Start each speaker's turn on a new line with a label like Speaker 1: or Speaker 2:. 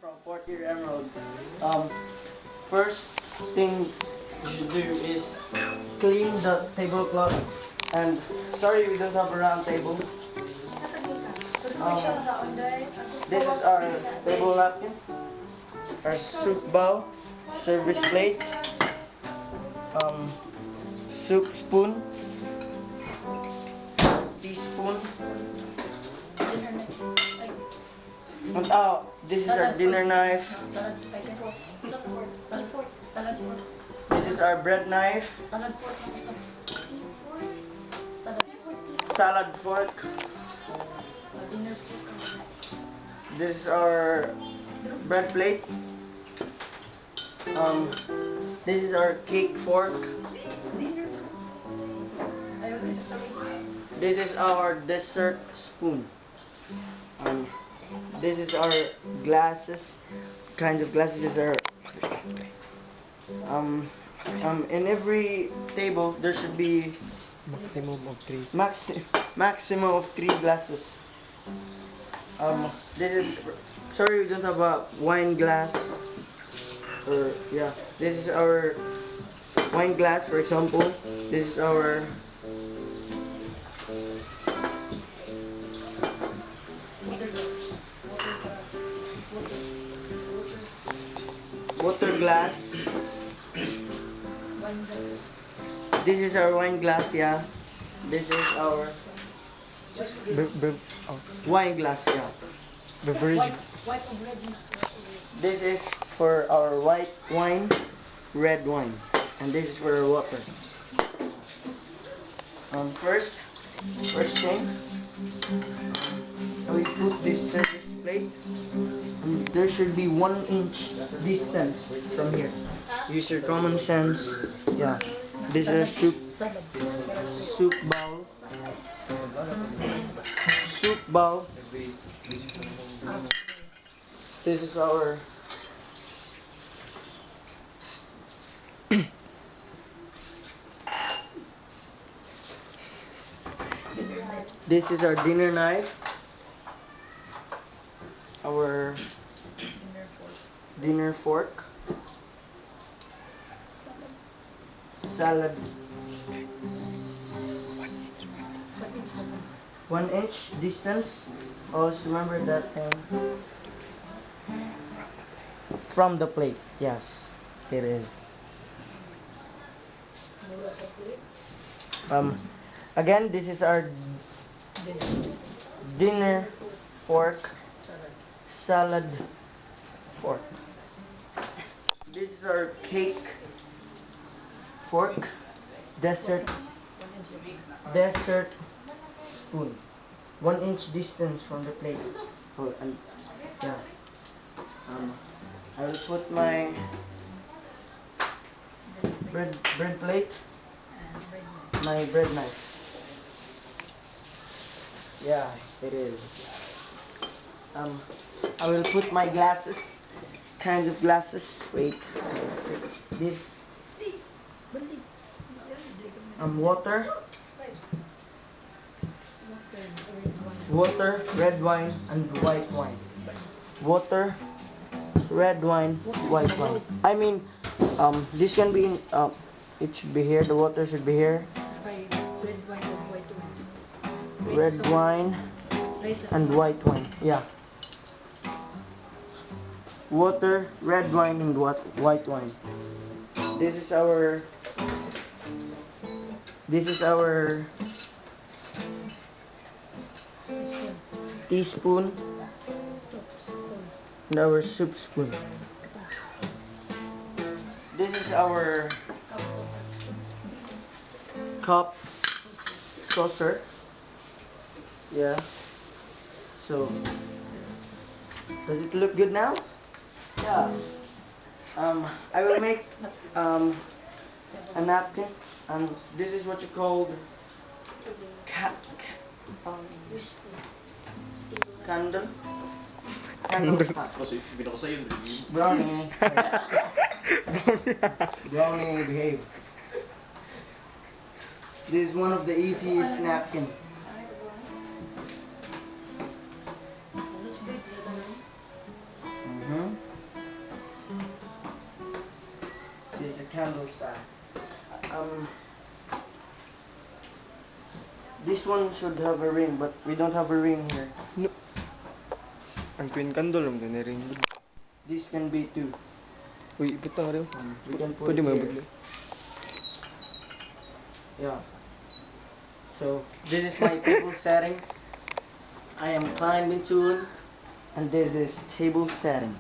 Speaker 1: from Fourth Year Emerald. First thing you should do is clean the tablecloth. And sorry we don't have a round table. This is our table napkin, our soup bowl, service plate, soup spoon, teaspoon, and this is our dinner knife. This is our bread knife, salad fork. This is our bread plate. This is our cake fork. This is our dessert spoon. This is our glasses. Kinds of glasses is our in every table there should be maximum of 3 glasses. This is, sorry we don't have a wine glass. This is our wine glass, for example. This is our water glass. This is our wine glass, yeah. This is our wine glass, yeah. Beverage. This is for our white wine, red wine, and this is for our water. First thing, we put this service plate, and there should be 1 inch distance from here. Use your common sense. Yeah. This is a soup bowl. Soup bowl. This is our this is our dinner knife. Our dinner fork. Salad. 1 inch distance. Always remember that thing. From the plate. Yes, it is. Again, this is our dinner fork, salad fork. This is our cake fork, dessert spoon. 1 inch distance from the plate. Yeah. I will put my bread plate, my bread knife. Yeah, it is. I will put my glasses, kinds of glasses. Wait, this. Water, red wine, and white wine. Water, red wine, white wine. I mean, this can be in, it should be here. The water should be here. Red wine and white wine. Yeah. Water, red wine, and white wine. This is our teaspoon and our soup spoon. This is our cup saucer. Yeah. So, does it look good now? Yeah. I will make a napkin. This is what you call candle. Brownie. Brownie, behave. This is one of the easiest napkin. Mm-hmm. candle stand. This one should have a ring, but we don't have a ring here.
Speaker 2: Nope. Ang twin candle lang din ring.
Speaker 1: This can be two.
Speaker 2: Uy, butang rin.
Speaker 1: We can put
Speaker 2: Pwede
Speaker 1: it
Speaker 2: mo
Speaker 1: here.
Speaker 2: bigla.
Speaker 1: Yeah. So this is my table setting. I am climbing tool, and this is table setting.